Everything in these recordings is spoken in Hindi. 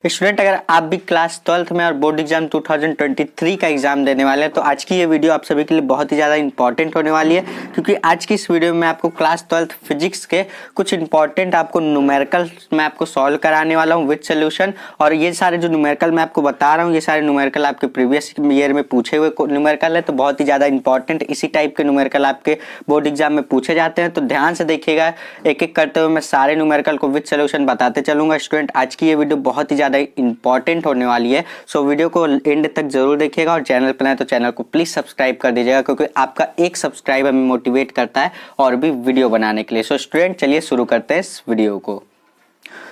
स्टूडेंट, अगर आप भी क्लास 12th में और बोर्ड एग्जाम 2023 का एग्जाम देने वाले हैं तो आज की ये वीडियो आप सभी के लिए बहुत ही ज़्यादा इंपॉर्टेंट होने वाली है, क्योंकि आज की इस वीडियो में आपको क्लास 12th फिजिक्स के कुछ इंपॉर्टेंट आपको न्यूमेरिकल मैं आपको सॉल्व कराने वाला हूँ विद सोल्यूशन। और ये सारे जो न्यूमेरिकल मैं आपको बता रहा हूँ, ये सारे न्यूमेरिकल आपके प्रीवियस ईयर में पूछे हुए न्यूमेरिकल है, तो बहुत ही ज़्यादा इंपॉर्टेंट इसी टाइप के न्यूमेरिकल आपके बोर्ड एग्जाम में पूछे जाते हैं। तो ध्यान से देखिएगा, एक एक करते हुए मैं सारे न्यूमेरिकल को विद सोल्यूशन बताते चलूंगा। स्टूडेंट, आज की ये वीडियो बहुत ही ज़्यादा इंपॉर्टेंट होने वाली है, सो वीडियो को एंड तक जरूर देखिएगा। और चैनल पर नए तो चैनल को प्लीज सब्सक्राइब कर दीजिएगा, क्योंकि आपका एक सब्सक्राइब हमें मोटिवेट करता है और भी वीडियो बनाने के लिए। सो स्टूडेंट, चलिए शुरू करते हैं इस वीडियो को।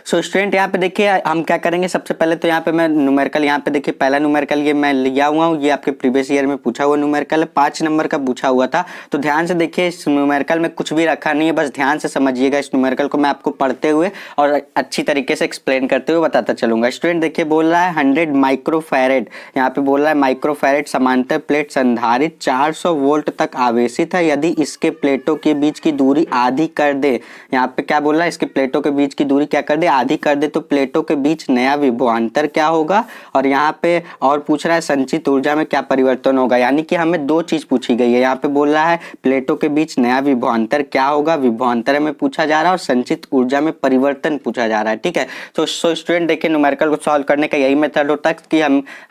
सो स्टूडेंट, यहाँ पे देखिए हम क्या करेंगे। सबसे पहले तो यहाँ पे मैं न्यूमेरिकल, यहाँ पे देखिए पहला न्यूमेरिकल ये मैं लिया हुआ हूँ, ये आपके प्रीवियस ईयर में पूछा हुआ न्यूमेरिकल है, 5 नंबर का पूछा हुआ था। तो ध्यान से देखिए, इस न्यूमेरिकल में कुछ भी रखा नहीं है, बस ध्यान से समझिएगा। इस न्यूमेरिकल को मैं आपको पढ़ते हुए और अच्छी तरीके से एक्सप्लेन करते हुए बताता चलूंगा। स्टूडेंट देखिए, बोल रहा है 100 माइक्रोफैरेड, यहाँ पे बोल रहा है माइक्रोफैरेड समांतर प्लेट संधारित 400 वोल्ट तक आवेशित है, यदि इसके प्लेटों के बीच की दूरी आधी कर दे। यहाँ पे क्या बोल रहा है, इसके प्लेटों के बीच की दूरी क्या कर दे, आधी कर दे, तो प्लेटों के बीच नया विभवांतर क्या होगा। और यहाँ पे और पूछ रहा है संचित ऊर्जा में क्या परिवर्तन होगा, यानी कि हमें दो चीज पूछी गई है। यहाँ पे बोल रहा है प्लेटों के बीच नया विभवांतर क्या होगा, विभवांतर में पूछा जा रहा है, और संचित ऊर्जा में परिवर्तन पूछा जा रहा है। ठीक है, तो स्टूडेंट देखिए, न्यूमेरिकल को सॉल्व करने का यही मेथड होता है कि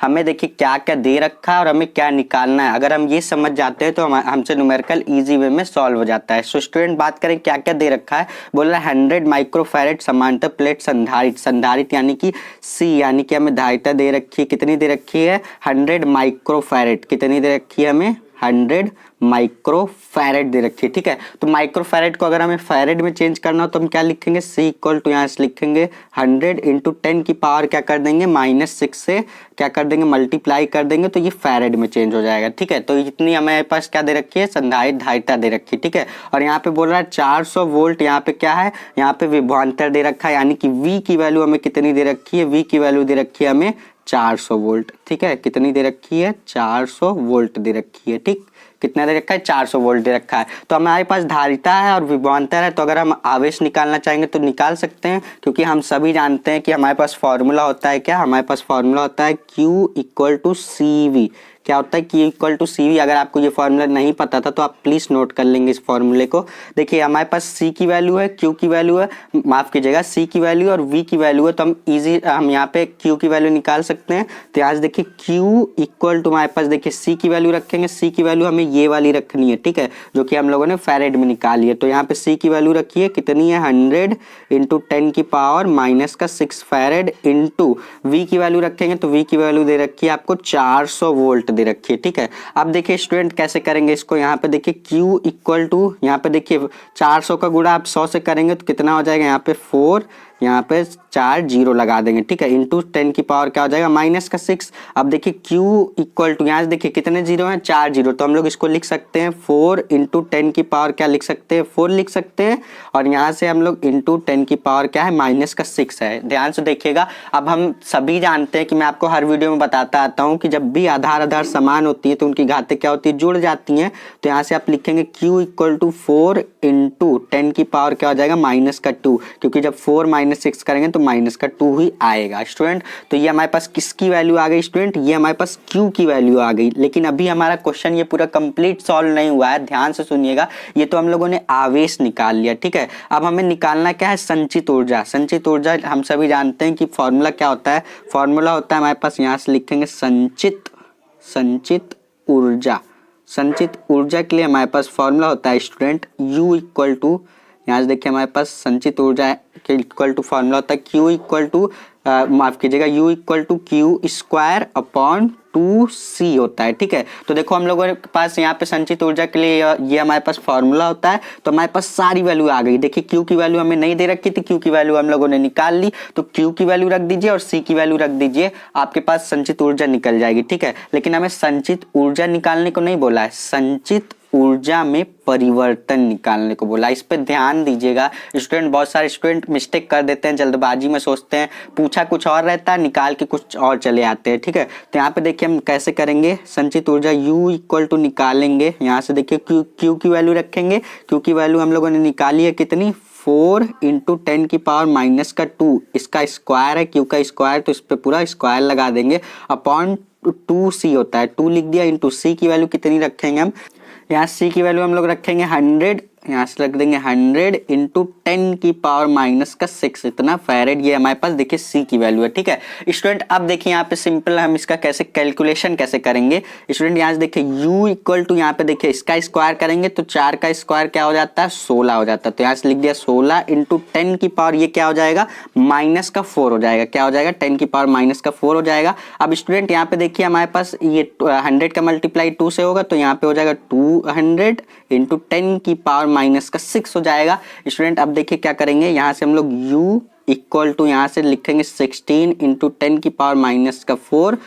हमें देखिए क्या क्या दे रखा है और हमें क्या निकालना है। अगर हम ये समझ जाते हैं तो हमसे न्यूमेरिकल इजी वे में सॉल्व हो जाता है। सो स्टूडेंट, बात करें क्या क्या दे रखा है। बोल रहा है 100 माइक्रोफैरेड समांतर प्लेट संधारित, संधारित यानी कि सी, यानी कि हमें धारिता दे रखी है। कितनी दे रखी है, 100 माइक्रोफैरेड। कितनी दे रखी है हमें, 100 माइक्रोफैरेड दे रखी है। ठीक है, तो माइक्रोफैरेड को अगर हमें फैरेड में चेंज करना हो तो हम क्या लिखेंगे, सी इक्वल टू, यहाँ से लिखेंगे 100 इंटू 10 की पावर क्या कर देंगे, -6 से क्या कर देंगे, मल्टीप्लाई कर देंगे, तो ये फैरेड में चेंज हो जाएगा। ठीक है, तो इतनी हमारे पास क्या दे रखी है, संधारित धारिता दे रखी है। ठीक है, और यहाँ पे बोल रहा है 400 वोल्ट, यहाँ पे क्या है, यहाँ पे विभवांतर दे रखा है, यानी कि V की वैल्यू हमें कितनी दे रखी है, V की वैल्यू दे रखी है हमें 400 वोल्ट। ठीक है, कितनी दे रखी है, 400 वोल्ट दे रखी है। ठीक, कितना दे रखा है, 400 वोल्ट दे रखा है। तो हमारे पास धारिता है और विभवांतर है, तो अगर हम आवेश निकालना चाहेंगे तो निकाल सकते हैं, क्योंकि हम सभी जानते हैं कि हमारे पास फॉर्मूला होता है क्या, हमारे पास फॉर्मूला होता है Q इक्वल टू CV। क्या होता है, Q इक्वल टू CV। अगर आपको ये फॉर्मूला नहीं पता था तो आप प्लीज नोट कर लेंगे इस फॉर्मूले को। देखिए, हमारे पास C की वैल्यू है, Q की वैल्यू है, माफ कीजिएगा, C की वैल्यू और V की वैल्यू है, तो हम यहाँ पे Q की वैल्यू निकाल सकते हैं। तो यहाँ से देखिए Q इक्वल टू, हमारे पास देखिए C की वैल्यू रखेंगे, C की वैल्यू हमें ये वाली रखनी है। ठीक है, जो कि हम लोगों ने फैरेड में निकाली है। तो यहाँ पे C की वैल्यू रखी है, कितनी है, 100 इंटू 10 की पावर -6 फैरेड, इंटू V की वैल्यू रखेंगे, तो V की वैल्यू दे रखी है आपको 400 वोल्ट दे रखी है। ठीक है, अब देखिए स्टूडेंट कैसे करेंगे इसको। यहाँ पे देखिए Q इक्वल टू, यहाँ पे देखिए 400 का गुणा आप 100 से करेंगे तो कितना हो जाएगा, यहाँ पे 4, यहाँ पे 4 जीरो लगा देंगे। ठीक है, इंटू 10 की पावर क्या हो जाएगा, -6। अब देखिए Q इक्वल टू, यहाँ से देखिए कितने जीरो हैं, 4 जीरो, तो हम लोग इसको लिख सकते हैं 4 इंटू 10 की पावर क्या लिख सकते हैं, 4 लिख सकते हैं। और यहाँ से हम लोग इंटू 10 की पावर क्या है, -6 है। ध्यान से देखिएगा, अब हम सभी जानते हैं कि मैं आपको हर वीडियो में बताता आता हूँ कि जब भी आधार आधार समान होती है तो उनकी घातें क्या होती है, जुड़ जाती हैं। तो यहाँ से आप लिखेंगे Q इक्वल टू 4 इंटू 10 की पावर क्या हो जाएगा, -2, क्योंकि जब 4 -6 करेंगे तो -2 ही आएगा। स्टूडेंट, तो ये हमारे पास किसकी वैल्यू आ गई स्टूडेंट, ये हमारे पास Q की वैल्यू आ गई। लेकिन अभी हमारा क्वेश्चन ये पूरा कंप्लीट सॉल्व नहीं हुआ है, ध्यान से सुनिएगा। ये तो हम लोगों ने आवेश निकाल लिया। ठीक है, अब हमें निकालना क्या है, संचित ऊर्जा। संचित ऊर्जा हम सभी जानते हैं कि फॉर्मूला क्या होता है, फॉर्मूला होता है हमारे पास, यहाँ से लिखेंगे संचित ऊर्जा। संचित ऊर्जा के लिए हमारे पास फॉर्मूला होता है स्टूडेंट U इक्वल टू, यहाँ से देखिए हमारे पास संचित ऊर्जा के इक्वल टू फॉर्मूला होता है Q इक्वल टू, माफ कीजिएगा, U equal to Q square upon 2C होता है। ठीक है, तो देखो हम लोगों के पास यहाँ पे संचित ऊर्जा के लिए ये हमारे पास फॉर्मूला होता है, तो हमारे पास सारी वैल्यू आ गई। देखिए Q की वैल्यू हमें नहीं दे रखी थी, Q की वैल्यू हम लोगों ने निकाल ली, तो Q की वैल्यू रख दीजिए और C की वैल्यू रख दीजिए, आपके पास संचित ऊर्जा निकल जाएगी। ठीक है, लेकिन हमें संचित ऊर्जा निकालने को नहीं बोला है, संचित ऊर्जा में परिवर्तन निकालने को बोला। इस पे ध्यान दीजिएगा स्टूडेंट, बहुत सारे स्टूडेंट मिस्टेक कर देते हैं, जल्दबाजी में सोचते हैं, पूछा कुछ और रहता है, निकाल के कुछ और चले आते हैं। ठीक है, तो यहाँ पे देखिए हम कैसे करेंगे, संचित ऊर्जा U इक्वल टू निकालेंगे। यहाँ से देखिए Q की वैल्यू रखेंगे, Q की वैल्यू हम लोगों ने निकाली है कितनी, 4 इंटू 10 की पावर माइनस का 2, इसका स्क्वायर है, क्यू का स्क्वायर, तो इस पे पूरा स्क्वायर लगा देंगे, अपॉन 2c होता है, 2 लिख दिया, इंटू c की वैल्यू कितनी रखेंगे हम, यहाँ c की वैल्यू हम लोग रखेंगे 100, यहाँ से रख देंगे 100 इंटू 10 की पावर माइनस का 6, इतना फैरेड, ये हमारे पास देखिए c की वैल्यू है। ठीक है स्टूडेंट, अब देखिए यहाँ पे सिंपल हम इसका कैसे कैलकुलेशन कैसे करेंगे स्टूडेंट, यहाँ से देखिए u इक्वल टू, यहाँ पे देखिए इसका स्क्वायर करेंगे तो 4 का स्क्वायर क्या हो जाता है, 16 हो जाता है, तो यहाँ से लिख दिया 16 इंटू 10 की पावर, ये क्या हो जाएगा, माइनस का 4 हो जाएगा, क्या हो जाएगा, 10 की पावर माइनस का 4 हो जाएगा। अब स्टूडेंट यहाँ पे देखिए हमारे पास ये 100 का मल्टीप्लाई 2 से होगा, तो यहाँ पे हो जाएगा 200 इंटू 10 की पावर माइनस का 6 हो जाएगा। स्टूडेंट अब देखिए क्या करेंगे, यहाँ से हम लोग u इक्वल टू, यहाँ से लिखेंगे 16 इंटू 10 की पावर माइनस का 4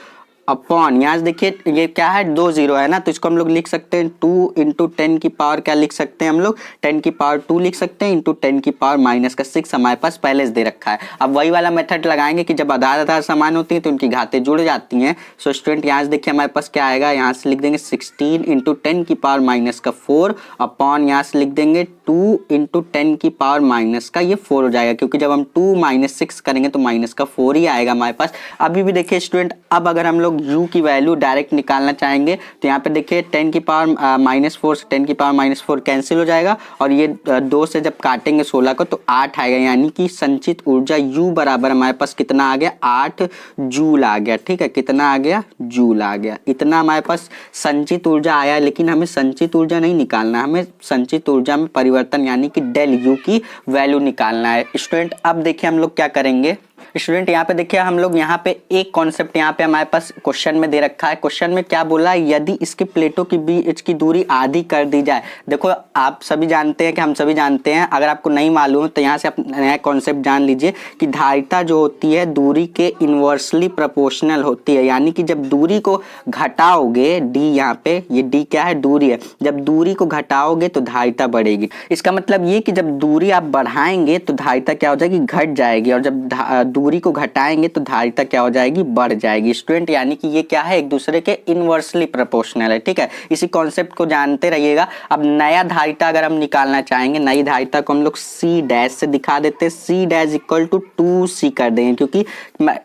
अपॉन, यहाँ से देखिए ये क्या है, 2 0 है ना, तो इसको हम लोग लिख सकते हैं 2 इंटू 10 की पावर क्या लिख सकते हैं हम लोग, 10 की पावर 2 लिख सकते हैं, इंटू 10 की पावर माइनस का 6 हमारे पास पहले से दे रखा है। अब वही वाला मेथड लगाएंगे कि जब आधार आधार समान होती है तो उनकी घातें जुड़ जाती हैं। सो स्टूडेंट यहाँ से देखिए हमारे पास क्या आएगा, यहाँ से लिख देंगे 16 इंटू 10 की पावर माइनस का 4 अपॉन, यहाँ से लिख देंगे 2 इंटू 10 की पावर माइनस का ये 4 हो जाएगा, क्योंकि जब हम 2 माइनस 6 करेंगे तो माइनस का 4 ही आएगा हमारे पास। अभी भी देखिए स्टूडेंट, अब अगर हम लोग u की वैल्यू डायरेक्ट निकालना चाहेंगे तो यहाँ पे देखिए 10 की पावर माइनस 4 से 10 की पावर माइनस 4 कैंसिल हो जाएगा, और ये 2 से जब काटेंगे 16 को तो 8 आएगा, यानी कि संचित ऊर्जा u बराबर हमारे पास कितना आ गया, 8 जूल आ गया। ठीक है, कितना आ गया, जूल आ गया, इतना हमारे पास संचित ऊर्जा आया। लेकिन हमें संचित ऊर्जा नहीं निकालना, हमें संचित ऊर्जा में परिवर्तन यानी कि डेल u की वैल्यू निकालना है। स्टूडेंट अब देखिए हम लोग क्या करेंगे, स्टूडेंट यहाँ पे देखिए हम लोग यहाँ पे एक कॉन्सेप्ट यहाँ पे हमारे पास क्वेश्चन में दे रखा है। क्वेश्चन में क्या बोला है, यदि इसके प्लेटों के बीच की दूरी आधी कर दी जाए। देखो आप सभी जानते हैं कि हम सभी जानते हैं, अगर आपको नहीं मालूम तो यहाँ से आप नया कॉन्सेप्ट जान लीजिए कि धारिता जो होती है दूरी के इनवर्सली प्रोपोर्शनल होती है, यानी कि जब दूरी को घटाओगे, डी यहाँ पे ये डी क्या है, दूरी है, जब दूरी को घटाओगे तो धारिता बढ़ेगी। इसका मतलब ये कि जब दूरी आप बढ़ाएंगे तो धारिता क्या हो जाएगी, घट जाएगी, और जब दूरी को घटाएंगे तो धारिता क्या हो जाएगी, बढ़ जाएगी। स्टूडेंट यानी कि ये क्या है, एक दूसरे के इनवर्सली प्रोपोर्शनल है। ठीक है, इसी कॉन्सेप्ट को जानते रहिएगा। अब नया धारिता अगर हम निकालना चाहेंगे, नई धारिता को हम लोग C डैश से दिखा देते हैं, C dash equal to 2C कर देंगे, क्योंकि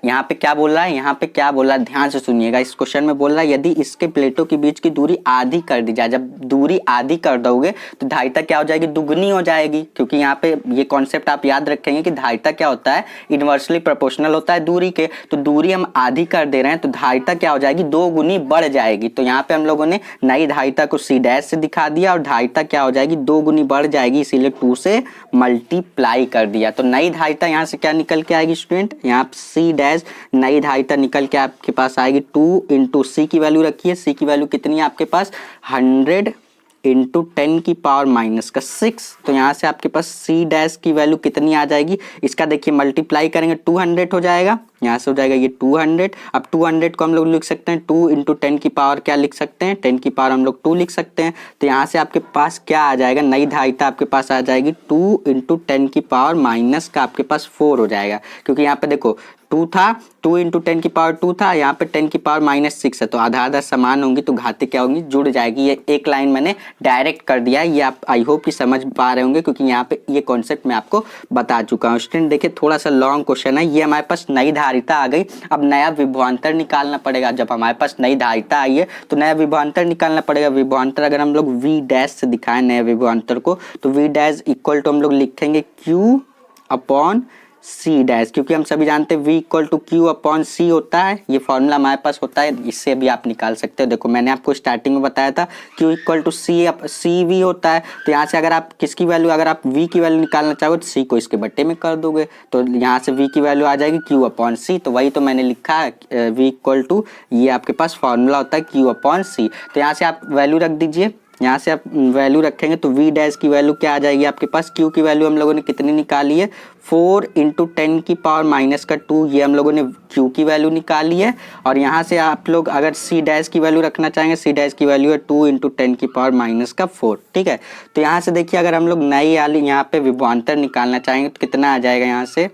यहाँ पे क्या बोल रहा है, यहाँ पे क्या बोल रहा है, ध्यान से सुनिएगा। इस क्वेश्चन में बोल रहा है यदि इसके प्लेटों के बीच की दूरी आधी कर दी जाए, जब दूरी आधी कर दोगे तो धारिता क्या हो जाएगी, दुगनी हो जाएगी, क्योंकि यहाँ पे ये कॉन्सेप्ट आप याद रखेंगे कि धारिता क्या होता है, इनवर्सली प्रोपोर्शनल होता है दूरी के, तो दूरी हम आधी कर दे रहे हैं तो धारिता क्या हो जाएगी, 2 गुनी बढ़ जाएगी। तो यहाँ पे हम लोगों ने नई धारिता को C डैश से दिखा दिया, और धारिता क्या हो जाएगी, 2 गुनी बढ़ जाएगी, इसीलिए 2 से मल्टीप्लाई कर दिया। तो नई धारिता यहाँ से क्या निकल के आएगी स्टूडेंट, यहाँ C डैश नई धारिता निकल के आपके पास आएगी 2 इंटू C की वैल्यू रखिए, C की वैल्यू कितनी है आपके पास, 100 इंटू 10 की पावर माइनस का 6, तो यहाँ से आपके पास C डैश की वैल्यू कितनी आ जाएगी, इसका देखिए मल्टीप्लाई करेंगे 200 हो जाएगा, यहाँ से हो जाएगा ये 200। अब 200 को हम लोग लिख सकते हैं 2 इंटू 10 की पावर क्या लिख सकते हैं, 10 की पावर हम लोग 2 लिख सकते हैं। तो यहाँ से आपके पास क्या आ जाएगा, नई धारिता आपके पास आ जाएगी 2 इंटू 10 की पावर माइनस का आपके पास 4 हो जाएगा, क्योंकि यहाँ पे देखो 2 था, 2 इंटू 10 की पावर 2 था, यहाँ पे 10 की पावर माइनस 6 है, तो आधा आधा समान होंगी तो घातें क्या होंगी, जुड़ जाएगी। ये एक लाइन मैंने डायरेक्ट कर दिया है, ये आप आई होप कि समझ पा रहे होंगे, क्योंकि यहाँ पे ये कॉन्सेप्ट मैं आपको बता चुका हूँ। स्टूडेंट देखिए थोड़ा सा लॉन्ग क्वेश्चन है, ये हमारे पास नई धारिता आ गई, अब नया विभवांतर निकालना पड़ेगा। जब हमारे पास नई धारिता आई है तो नया विभवांतर निकालना पड़ेगा। विभवांतर अगर हम लोग V डैश से दिखाएं नए विभवांतर को, तो V डैश इक्वल टू हम लोग लिखेंगे Q अपॉन C डैश, क्योंकि हम सभी जानते हैं V equal to Q upon C होता है, ये फॉर्मूला हमारे पास होता है, इससे भी आप निकाल सकते हो। देखो मैंने आपको स्टार्टिंग में बताया था Q इक्वल टू CV होता है, तो यहाँ से अगर आप किसकी वैल्यू, अगर आप V की वैल्यू निकालना चाहोगे तो C को इसके बट्टे में कर दोगे, तो यहाँ से V की वैल्यू आ जाएगी Q अपॉन C, तो वही तो मैंने लिखा है V इक्वल टू, ये आपके पास फॉर्मूला होता है Q अपॉन C। तो यहाँ से आप वैल्यू रख दीजिए, यहाँ से आप वैल्यू रखेंगे तो V डैश की वैल्यू क्या आ जाएगी आपके पास, Q की वैल्यू हम लोगों ने कितनी निकाली है, 4 इंटू 10 की पावर माइनस का 2, ये हम लोगों ने Q की वैल्यू निकाली है। और यहाँ से आप लोग अगर C डैश की वैल्यू रखना चाहेंगे, C डैश की वैल्यू है 2 इंटू 10 की पावर माइनस का 4। ठीक है, तो यहाँ से देखिए अगर हम लोग नई वाली यहाँ पे विभवांतर निकालना चाहेंगे तो कितना आ जाएगा यहाँ से,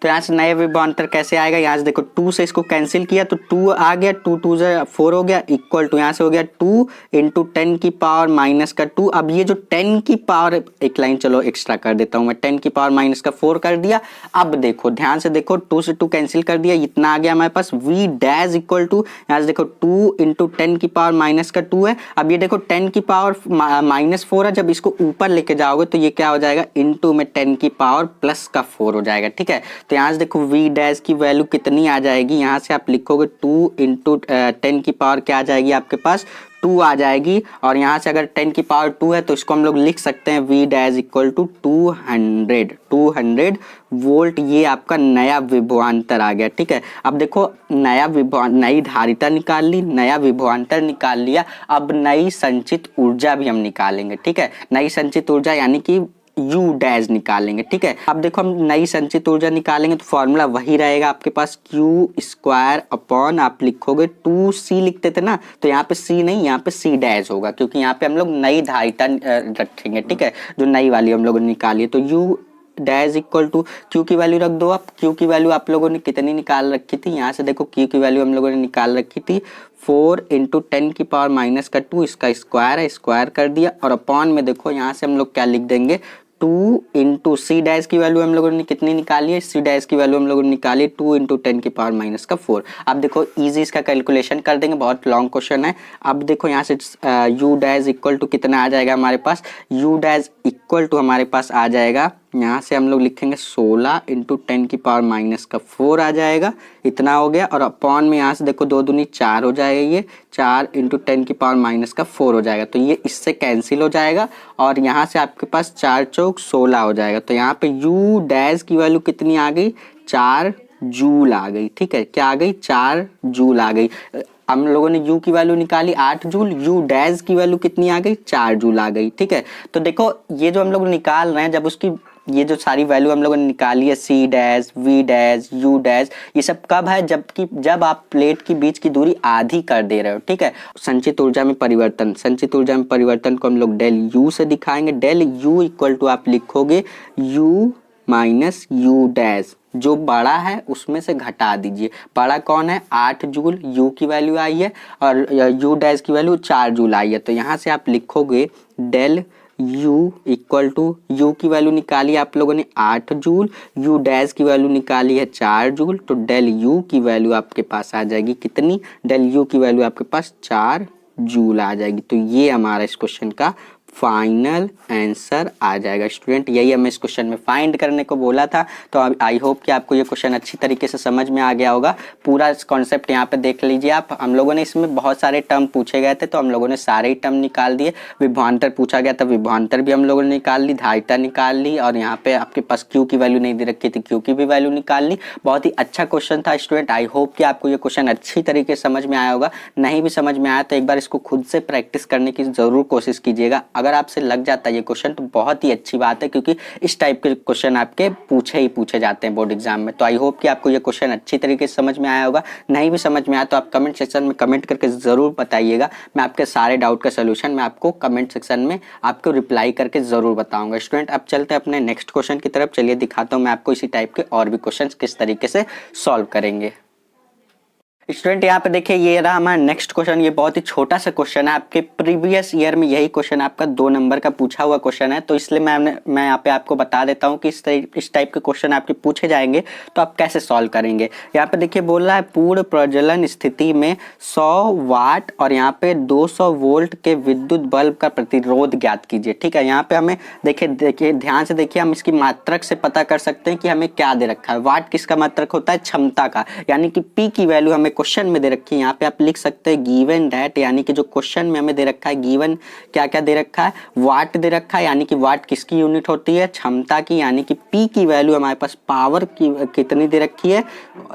तो यहाँ से नया विभवांतर कैसे आएगा, यहाँ से देखो 2 से इसको कैंसिल किया तो 2 आ गया, 2 2 से 4 हो गया, इक्वल टू यहाँ से हो गया 2 इंटू 10 की पावर माइनस का 2। अब ये जो 10 की पावर, एक लाइन चलो एक्स्ट्रा कर देता हूँ मैं, 10 की पावर माइनस का 4 कर दिया। अब देखो ध्यान से देखो, 2 से 2 कैंसिल कर दिया, इतना आ गया हमारे पास v डैश इक्वल टू, यहाँ से देखो 2 इंटू 10 की पावर माइनस का 2 है। अब ये देखो 10 की पावर माइनस 4 है, जब इसको ऊपर लेके जाओगे तो ये क्या हो जाएगा, इंटू में 10 की पावर प्लस का 4 हो जाएगा। ठीक है, तो यहाँ से देखो v डैश की वैल्यू कितनी आ जाएगी, यहाँ से आप लिखोगे 2 इंटू 10 की पावर क्या आ जाएगी आपके पास 2 आ जाएगी। और यहाँ से अगर 10 की पावर 2 है तो इसको हम लोग लिख सकते हैं v dash equal to 200 volt. ये आपका नया विभवांतर आ गया। ठीक है, अब देखो नई धारिता निकाल ली, नया विभवांतर निकाल लिया, अब नई संचित ऊर्जा भी हम निकालेंगे। ठीक है, नई संचित ऊर्जा यानी कि U डैश निकालेंगे। ठीक है, अब देखो हम नई संचित ऊर्जा निकालेंगे तो फॉर्मूला वही रहेगा आपके पास, Q स्क्वायर अपॉन आप लिखोगे 2C लिखते थे ना, तो यहाँ पे C नहीं, यहाँ पे C डैश होगा, क्योंकि यहाँ पे हम लोग नई धारिता रखेंगे। ठीक है, जो नई वाली हम लोगों ने निकाली है, तो U dash equal to Q की वैल्यू रख दो आप। Q की वैल्यू आप लोगों ने कितनी निकाल रखी थी, यहाँ से देखो Q की वैल्यू हम लोगों ने निकाल रखी थी 4 इंटू 10 की पावर माइनस का 2, इसका स्क्वायर है, स्क्वायर कर दिया। और अपॉन में देखो यहाँ से हम लोग क्या लिख देंगे, 2 इंटू C डैश की वैल्यू हम लोगों ने कितनी निकाली है, C डैश की वैल्यू हम लोगों ने निकाली 2 इंटू 10 की पावर माइनस का 4। अब देखो इजी इसका कैलकुलेशन कर देंगे, बहुत लॉन्ग क्वेश्चन है। अब देखो यहाँ से U डैश इक्वल टू कितना आ जाएगा हमारे पास, U डैश इक्वल टू हमारे पास आ जाएगा, यहाँ से हम लोग लिखेंगे 16 इंटू 10 की पावर माइनस का 4 आ जाएगा, इतना हो गया। और अपॉन में यहाँ से देखो 2 दूनी 4 हो जाएगा, ये 4 इंटू 10 की पावर माइनस का 4 हो जाएगा, तो ये इससे कैंसिल हो जाएगा और यहाँ से आपके पास 4 चौक 16 हो जाएगा। तो यहाँ पे U डैश की वैल्यू कितनी आ गई, 4 जूल आ गई। ठीक है, क्या आ गई, 4 जूल आ गई। हम लोगों ने U की वैल्यू निकाली 8 जूल, U डैश की वैल्यू कितनी आ गई, 4 जूल आ गई। ठीक है, तो देखो ये जो हम लोग निकाल रहे हैं, जब उसकी ये जो सारी वैल्यू हम लोगों ने निकाली है, C dash, V dash, U dash, ये सब कब है, जब आप प्लेट की बीच की दूरी आधी कर दे रहे हो। ठीक है, संचित ऊर्जा में परिवर्तन, संचित ऊर्जा में परिवर्तन को हम लोग डेल U से दिखाएंगे। डेल U इक्वल टू आप लिखोगे U माइनस U डैश, जो बड़ा है उसमें से घटा दीजिए। बड़ा कौन है, 8 जूल, U की वैल्यू आई है और U डैश की वैल्यू 4 जूल आई है। तो यहाँ से आप लिखोगे del U equal to, U की वैल्यू निकाली आप लोगों ने 8 जूल, U डैश की वैल्यू निकाली है 4 जूल, तो डेल U की वैल्यू आपके पास आ जाएगी कितनी, डेल U की वैल्यू आपके पास 4 जूल आ जाएगी। तो ये हमारा इस क्वेश्चन का फाइनल आंसर आ जाएगा। स्टूडेंट यही हमें इस क्वेश्चन में फाइंड करने को बोला था, तो आई होप कि आपको ये क्वेश्चन अच्छी तरीके से समझ में आ गया होगा। पूरा कॉन्सेप्ट यहाँ पे देख लीजिए आप, हम लोगों ने इसमें बहुत सारे टर्म पूछे गए थे, तो हम लोगों ने सारे ही टर्म निकाल दिए। विभवांतर पूछा गया था, विभवांतर भी हम लोगों ने निकाल ली, धारिता निकाल ली, और यहाँ पे आपके पास Q की वैल्यू नहीं दे रखी थी, Q की भी वैल्यू निकाल ली। बहुत ही अच्छा क्वेश्चन था स्टूडेंट, आई होप कि आपको ये क्वेश्चन अच्छी तरीके से समझ में आया होगा। नहीं भी समझ में आया तो एक बार इसको खुद से प्रैक्टिस करने की जरूर कोशिश कीजिएगा। अगर आपसे लग जाता है ये क्वेश्चन तो बहुत ही अच्छी बात है, क्योंकि इस टाइप के क्वेश्चन आपके पूछे जाते हैं बोर्ड एग्जाम में। तो आई होप कि आपको ये क्वेश्चन अच्छी तरीके से समझ में आया होगा। नहीं भी समझ में आया तो आप कमेंट सेक्शन में कमेंट करके जरूर बताइएगा। मैं आपके सारे डाउट का सोल्यूशन मैं आपको कमेंट सेक्शन में आपको रिप्लाई करके जरूर बताऊंगा। स्टूडेंट अब चलते हैं अपने नेक्स्ट क्वेश्चन की तरफ। चलिए दिखाता हूँ मैं आपको इसी टाइप के और भी क्वेश्चन किस तरीके से सॉल्व करेंगे। स्टूडेंट यहाँ पे देखिए, ये रहा हमारा नेक्स्ट क्वेश्चन। ये बहुत ही छोटा सा क्वेश्चन है, आपके प्रीवियस ईयर में यही क्वेश्चन आपका 2 नंबर का पूछा हुआ क्वेश्चन है, तो इसलिए मैं यहाँ पे आपको बता देता हूँ कि इस टाइप के क्वेश्चन आपके पूछे जाएंगे तो आप कैसे सॉल्व करेंगे। यहाँ पे देखिए बोल रहा है पूर्ण प्रज्वलन स्थिति में 100 वाट और यहाँ पे 200 वोल्ट के विद्युत बल्ब का प्रतिरोध ज्ञात कीजिए। ठीक है, यहाँ पे हमें देखिए ध्यान से देखिए, हम इसकी मात्रक से पता कर सकते हैं कि हमें क्या दे रखा है। वाट किसका मात्रक होता है, क्षमता का, यानी कि P की वैल्यू हमें क्वेश्चन में दे रखी है। यहाँ पे आप लिख सकते हैं गिवन दैट, यानी कि जो क्वेश्चन में हमें दे रखा है, गिवन क्या क्या दे रखा है, वाट दे रखा है, यानी कि वाट किसकी यूनिट होती है, क्षमता की, यानी कि P की वैल्यू हमारे पास पावर की कितनी दे रखी है,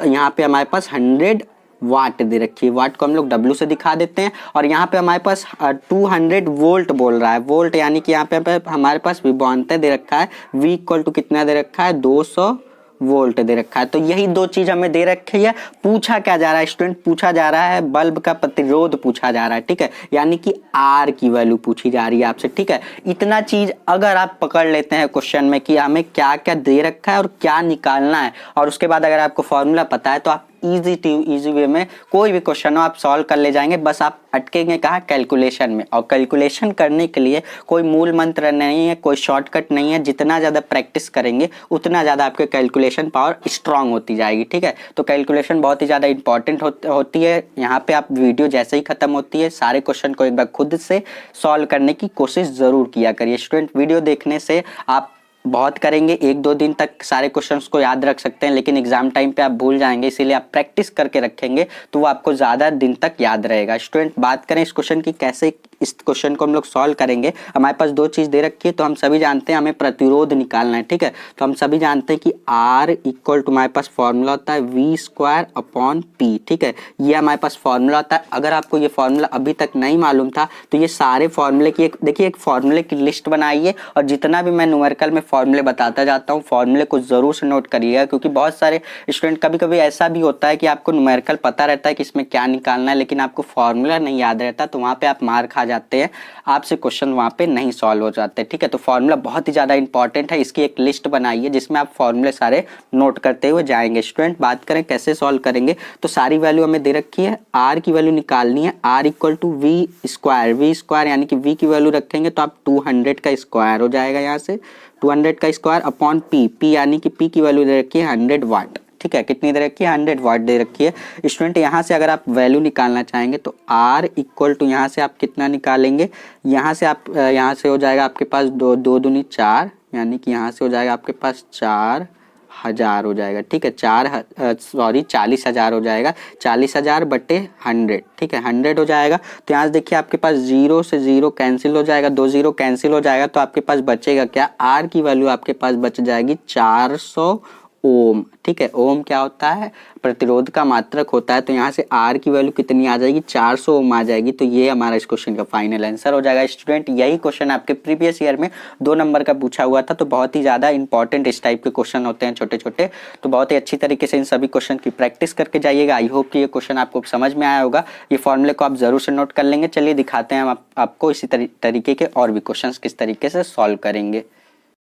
यहाँ पे हमारे पास 100 वाट दे रखी है। वाट को हम लोग W से दिखा देते हैं। और यहाँ पे हमारे पास 200 वोल्ट बोल रहा है, वोल्ट यानी कि यहाँ पे हमारे पास विभवांतर दे रखा है, V इक्वल टू कितना दे रखा है, 200 वोल्ट दे रखा है। तो यही दो चीज हमें दे रखी है। पूछा क्या जा रहा है स्टूडेंट, पूछा जा रहा है बल्ब का प्रतिरोध पूछा जा रहा है, ठीक है, यानी कि आर की वैल्यू पूछी जा रही है आपसे, ठीक है। इतना चीज अगर आप पकड़ लेते हैं क्वेश्चन में कि हमें क्या क्या दे रखा है और क्या निकालना है, और उसके बाद अगर आपको फॉर्मूला पता है तो आप इजी वे में कोई भी क्वेश्चन हो आप सॉल्व कर ले जाएंगे। बस आप अटकेंगे कहाँ, कैलकुलेशन में। और कैलकुलेशन करने के लिए कोई मूल मंत्र नहीं है, कोई शॉर्टकट नहीं है। जितना ज़्यादा प्रैक्टिस करेंगे उतना ज़्यादा आपके कैलकुलेशन पावर स्ट्रांग होती जाएगी, ठीक है। तो कैलकुलेशन बहुत ही ज़्यादा इंपॉर्टेंट होती है। यहाँ पे आप वीडियो जैसे ही खत्म होती है सारे क्वेश्चन को एक बार खुद से सॉल्व करने की कोशिश ज़रूर किया करिए स्टूडेंट। वीडियो देखने से आप बहुत करेंगे, 1-2 दिन तक सारे क्वेश्चंस को याद रख सकते हैं, लेकिन एग्जाम टाइम पे आप भूल जाएंगे। इसीलिए आप प्रैक्टिस करके रखेंगे तो वो आपको ज़्यादा दिन तक याद रहेगा। स्टूडेंट बात करें इस क्वेश्चन की, कैसे इस क्वेश्चन को हम लोग सॉल्व करेंगे। हमारे पास दो चीज़ दे रखी है, तो हम सभी जानते हैं हमें प्रतिरोध निकालना है, ठीक है। तो हम सभी जानते हैं कि R इक्वल टू हमारे पास फॉर्मूला होता है V²/P, ठीक है। ये हमारे पास फॉर्मूला होता है। अगर आपको ये फॉर्मूला अभी तक नहीं मालूम था तो ये सारे फॉर्मूले की देखिए एक फॉर्मूले की लिस्ट बनाइए, और जितना भी मैं न्यूमेरिकल में फॉर्मूले बताता जाता हूँ फॉर्मूले को जरूर से नोट करिएगा, क्योंकि बहुत सारे स्टूडेंट कभी कभी ऐसा भी होता है कि आपको न्यूमेरिकल पता रहता है कि इसमें क्या निकालना है, लेकिन आपको फॉर्मूला नहीं याद रहता, तो वहाँ पे आप मार खा जाते हैं, आपसे क्वेश्चन वहाँ पे नहीं सॉल्व हो जाते, ठीक है। तो फॉर्मूला बहुत ही ज़्यादा इंपॉर्टेंट है। इसकी एक लिस्ट बनाइए जिसमें आप फॉर्मूले सारे नोट करते हुए जाएंगे। स्टूडेंट बात करें कैसे सॉल्व करेंगे, तो सारी वैल्यू हमें दे रखी है। आर की वैल्यू निकालनी है, R इक्वल टू V² यानी कि V की वैल्यू रखेंगे तो आप 200 का स्क्वायर हो जाएगा, यहाँ से 200 का स्क्वायर अपॉन P यानी कि P की वैल्यू दे रखी है 100 वाट, ठीक है। कितनी दे रखी है, 100 वाट दे रखी है। स्टूडेंट यहाँ से अगर आप वैल्यू निकालना चाहेंगे तो R इक्वल टू यहाँ से आप कितना निकालेंगे, यहाँ से आप यहाँ से हो जाएगा आपके पास 2 दूनी 4, यानी कि यहाँ से हो जाएगा आपके पास 4000 हो जाएगा, ठीक है। 40,000 हो जाएगा, 40,000 बटे 100, ठीक है, 100 हो जाएगा। तो यहाँ से देखिए आपके पास 0 से 0 कैंसिल हो जाएगा, 2 0 कैंसिल हो जाएगा, तो आपके पास बचेगा क्या, R की वैल्यू आपके पास बच जाएगी 400 ओम, ठीक है। ओम क्या होता है, प्रतिरोध का मात्रक होता है। तो यहाँ से R की वैल्यू कितनी आ जाएगी, 400 ओम आ जाएगी। तो ये हमारा इस क्वेश्चन का फाइनल आंसर हो जाएगा। स्टूडेंट यही क्वेश्चन आपके प्रीवियस ईयर में 2 नंबर का पूछा हुआ था, तो बहुत ही ज़्यादा इंपॉर्टेंट इस टाइप के क्वेश्चन होते हैं छोटे छोटे। तो बहुत ही अच्छी तरीके से इन सभी क्वेश्चन की प्रैक्टिस करके जाइएगा। आई होप कि ये क्वेश्चन आपको समझ में आया होगा। ये फॉर्मूले को आप जरूर से नोट कर लेंगे। चलिए दिखाते हैं हम आपको इसी तरीके के और भी क्वेश्चन किस तरीके से सॉल्व करेंगे।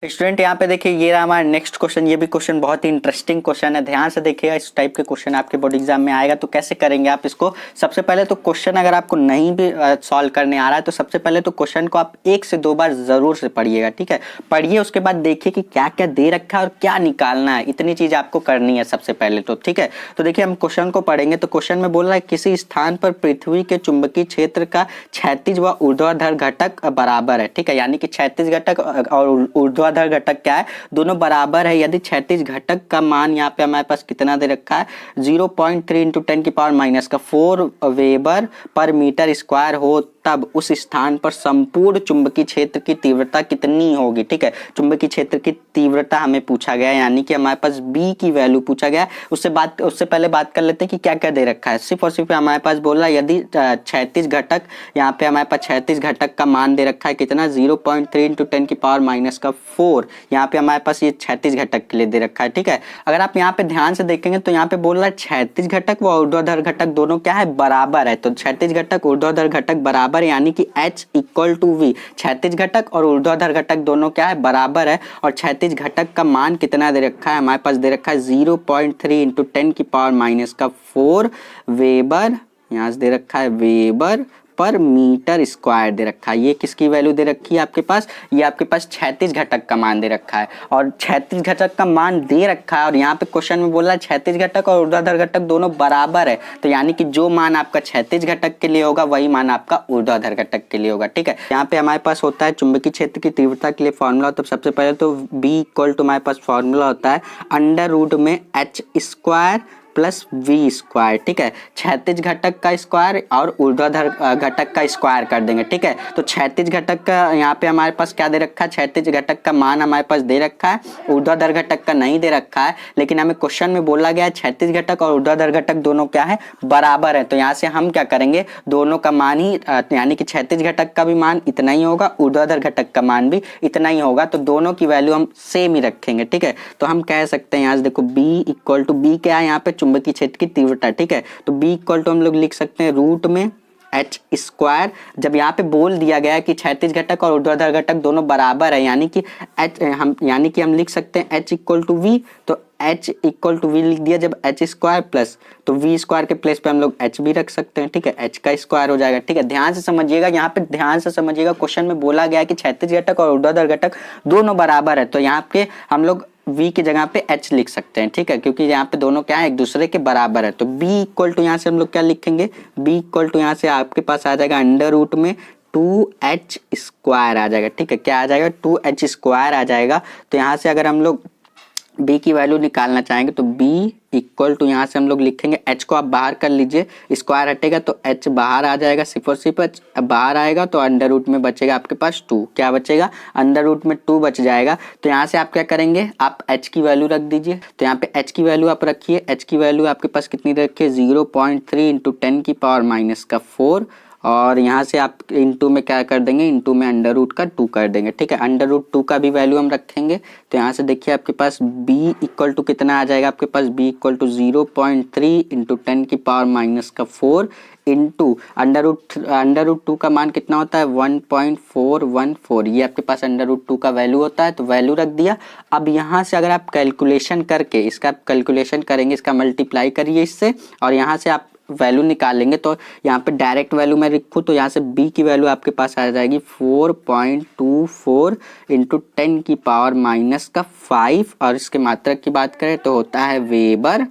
स्टूडेंट यहाँ पे देखिए ये रहा हमारा नेक्स्ट क्वेश्चन। ये भी क्वेश्चन बहुत ही इंटरेस्टिंग क्वेश्चन है, ध्यान से देखिएगा। इस टाइप के क्वेश्चन आपके बोर्ड एग्जाम में आएगा तो कैसे करेंगे आप इसको। सबसे पहले तो क्वेश्चन अगर आपको नहीं भी सॉल्व करने आ रहा है तो सबसे पहले तो क्वेश्चन को आप 1 से 2 बार जरूर से पढ़िएगा, ठीक है। पढ़िए, उसके बाद देखिए कि क्या क्या दे रखा है और क्या निकालना है। इतनी चीज आपको करनी है सबसे पहले तो, ठीक है। तो देखिए हम क्वेश्चन को पढ़ेंगे तो क्वेश्चन में बोल रहा है किसी स्थान पर पृथ्वी के चुंबकीय क्षेत्र का क्षैतिज व ऊर्ध्वाधर घटक बराबर है, ठीक है। यानी कि क्षैतिज घटक और ऊर्ध्वाधर घटक क्या है, दोनों बराबर है। यदि क्षैतिज घटक का मान यहाँ पे हमारे पास कितना दे रखा है, 0.3 × 10⁻⁴ वेबर पर मीटर स्क्वायर हो, तब उस स्थान पर संपूर्ण चुंबकीय क्षेत्र की तीव्रता कितनी होगी, ठीक है। चुंबकीय क्षेत्र की तीव्रता हमें पूछा गया है, यानी कि हमारे पास B की वैल्यू पूछा गया है। उससे पहले बात कर लेते हैं कि क्या क्या दे रखा है। सिर्फ और सिर्फ हमारे पास बोल रहा है यदि क्षैतिज घटक, यहाँ पे हमारे पास क्षैतिज घटक का मान दे रखा है कितना, 0.3 × 10⁻⁴। यहाँ पे हमारे पास ये क्षैतिज घटक के लिए दे रखा है, ठीक है। अगर आप यहाँ पे ध्यान से देखेंगे तो यहाँ पे बोल रहा है क्षैतिज घटक व ऊर्ध्वाधर घटक दोनों क्या है, बराबर है। तो क्षैतिज घटक ऊर्ध्वाधर घटक बराबर, यानी कि H इक्वल टू V। क्षैतिज घटक और ऊर्ध्वाधर घटक दोनों क्या है, बराबर है। और क्षैतिज घटक का मान कितना दे रखा है, हमारे पास दे रखा है 0.3 × 10⁻⁴ वेबर, यहाँ से दे रखा है वेबर पर मीटर स्क्वायर दे रखा है। ये किसकी वैल्यू दे रखी है आपके पास, ये आपके पास क्षैतिज घटक का मान दे रखा है। और क्षैतिज घटक का मान दे रखा है और यहाँ पे क्वेश्चन में बोल रहा है क्षैतिज घटक और ऊर्ध्वाधर घटक दोनों बराबर है। तो यानी कि जो मान आपका क्षैतिज घटक के लिए होगा वही मान आपका ऊर्ध्वाधर घटक के लिए होगा, ठीक है। यहाँ पे हमारे पास होता है चुंबकीय क्षेत्र की तीव्रता के लिए फॉर्मूला। तो सबसे पहले तो B इक्वल टू हमारे पास फॉर्मूला होता है √में H² प्लस वी स्क्वायर, ठीक है। क्षैतिज घटक का स्क्वायर और ऊर्ध्वाधर घटक का स्क्वायर कर देंगे, ठीक है। तो क्षैतिज घटक का यहाँ पे हमारे पास क्या दे रखा है, क्षैतिज घटक का मान हमारे पास दे रखा है, ऊर्ध्वाधर घटक का नहीं दे रखा है, लेकिन हमें क्वेश्चन में बोला गया है क्षैतिज घटक और ऊर्ध्वाधर घटक दोनों क्या है, बराबर है। तो यहाँ से हम क्या करेंगे, दोनों का मान ही यानी कि क्षैतिज घटक का भी मान इतना ही होगा, ऊर्ध्वाधर घटक का मान भी इतना ही होगा, तो दोनों की वैल्यू हम सेम ही रखेंगे, ठीक है। तो हम कह सकते हैं यहाँ से देखो B इक्वल टू B क्या है, यहाँ पे चुंबकीय क्षेत्र की तीव्रता, ठीक है। तो B इक्वल टू हम लोग लिख सकते हैं रूट में एच स्क्वायर। जब यहाँ पे बोल दिया गया है कि क्षैतिज घटक और ऊर्ध्वाधर घटक दोनों बराबर है, यानी कि हम लिख सकते हैं एच इक्वल टू वी, तो एच इक्वल टू वी लिख दिया जब एच स्क्वायर प्लस, तो वी स्क्वायर के प्लेस पे हम लोग एच भी रख सकते हैं, ठीक है। एच का स्क्वायर हो जाएगा, ठीक है। ध्यान से समझिएगा, यहाँ पे ध्यान से समझिएगा, क्वेश्चन में बोला गया है कि क्षैतिज घटक और ऊर्ध्वाधर घटक दोनों बराबर है, तो यहाँ पे हम लोग v की जगह पे h लिख सकते हैं, ठीक है, क्योंकि यहाँ पे दोनों क्या है, एक दूसरे के बराबर है। तो b इक्वल टू यहाँ से हम लोग क्या लिखेंगे, b इक्वल टू यहाँ से आपके पास आ जाएगा अंडर रूट में 2h स्क्वायर आ जाएगा, ठीक है। क्या आ जाएगा, 2h स्क्वायर आ जाएगा। तो यहाँ से अगर हम लोग b की वैल्यू निकालना चाहेंगे तो b इक्वल टू यहाँ से हम लोग लिखेंगे, h को आप बाहर कर लीजिए, स्क्वायर हटेगा तो h बाहर आ जाएगा, सिर्फ और सिर्फ h बाहर आएगा, तो अंडर रूट में बचेगा आपके पास 2, क्या बचेगा, अंडर रूट में 2 बच जाएगा। तो यहाँ से आप क्या करेंगे, आप h की वैल्यू रख दीजिए, तो यहाँ पे h की वैल्यू आप रखिए, h की वैल्यू आपके पास कितनी रखिए, 0.3 इंटू 10 की पावर माइनस का 4, और यहाँ से आप इंटू में क्या कर देंगे, इंटू में अंडर रूट का 2 कर देंगे, ठीक है। अंडर रूट 2 का भी वैल्यू हम रखेंगे, तो यहाँ से देखिए आपके पास b इक्वल टू कितना आ जाएगा, आपके पास b इक्वल टू 0.3 इंटू 10 की पावर माइनस का 4 इंटू अंडर रूट 2 का मान कितना होता है, 1.414, ये आपके पास अंडर रूट 2 का वैल्यू होता है, तो वैल्यू रख दिया। अब यहाँ से अगर आप कैलकुलेशन करके इसका कैलकुलेशन करेंगे, इसका मल्टीप्लाई करिए इससे, और यहाँ से आप वैल्यू निकालेंगे, तो यहाँ पे डायरेक्ट वैल्यू मैं लिखूँ तो यहाँ से b की वैल्यू आपके पास आ जाएगी 4.24 इंटू 10 की पावर माइनस का 5, और इसके मात्रक की बात करें तो होता है वेबर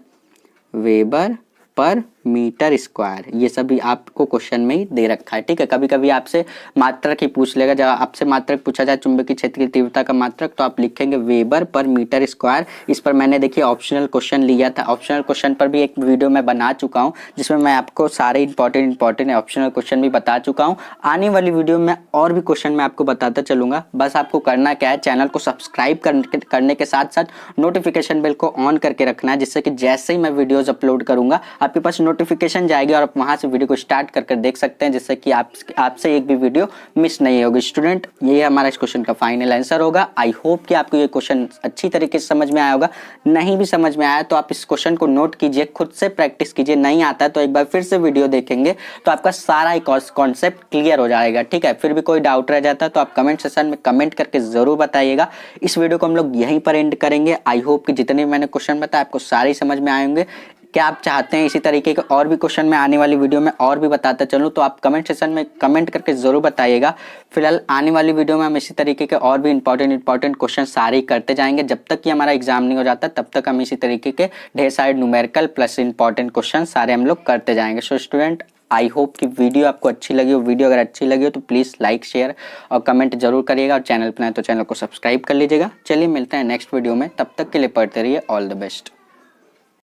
पर मीटर स्क्वायर। ये सभी आपको क्वेश्चन में ही दे रखा है, ठीक है। कभी कभी आपसे मात्रक ही पूछ लेगा, जब आपसे मात्रक पूछा जाए चुंबकीय क्षेत्र की तीव्रता का मात्रक, तो आप लिखेंगे वेबर पर मीटर स्क्वायर। इस पर मैंने देखिए ऑप्शनल क्वेश्चन लिया था, ऑप्शनल क्वेश्चन पर भी एक वीडियो मैं बना चुका हूँ, जिसमें मैं आपको सारे इंपॉर्टेंट ऑप्शनल क्वेश्चन भी बता चुका हूँ। आने वाली वीडियो में और भी क्वेश्चन मैं आपको बताता चलूंगा। बस आपको करना क्या है, चैनल को सब्सक्राइब करने के साथ साथ नोटिफिकेशन बेल को ऑन करके रखना है, जिससे कि जैसे ही मैं वीडियोज अपलोड करूंगा आपके पास नोटिफिकेशन जाएगी और आप वहां से वीडियो को स्टार्ट करके देख सकते हैं, जिससे कि आपसे एक भी वीडियो मिस नहीं होगी। स्टूडेंट, ये हमारा इस क्वेश्चन का फाइनल आंसर होगा। आई होप कि आपको ये क्वेश्चन अच्छी तरीके से समझ में आया होगा। नहीं भी समझ में आया तो आप इस क्वेश्चन को नोट कीजिए, खुद से प्रैक्टिस कीजिए। नहीं आता तो एक बार फिर से वीडियो देखेंगे तो आपका सारा कॉन्सेप्ट क्लियर हो जाएगा, ठीक है। फिर भी कोई डाउट रह जाता है तो आप कमेंट सेक्शन में कमेंट करके जरूर बताइएगा। इस वीडियो को हम लोग यहीं पर एंड करेंगे। आई होप कि जितने मैंने क्वेश्चन बताया आपको सारे समझ में आए होंगे। क्या आप चाहते हैं इसी तरीके के और भी क्वेश्चन मैं आने वाली वीडियो में और भी बताता चलूं, तो आप कमेंट सेक्शन में कमेंट करके जरूर बताइएगा। फिलहाल आने वाली वीडियो में हम इसी तरीके के और भी इंपॉर्टेंट क्वेश्चन सारे करते जाएंगे। जब तक कि हमारा एग्जाम नहीं हो जाता तब तक हम इसी तरीके के ढेर सारे न्यूमेरिकल प्लस इंपॉर्टेंट क्वेश्चन सारे हम लोग करते जाएंगे। सो स्टूडेंट, आई होप कि वीडियो आपको अच्छी लगी हो। वीडियो अगर अच्छी लगी हो तो प्लीज़ लाइक, शेयर और कमेंट जरूर करिएगा, और चैनल पर नए तो चैनल को सब्सक्राइब कर लीजिएगा। चलिए मिलते हैं नेक्स्ट वीडियो में, तब तक के लिए पढ़ते रहिए। All the best.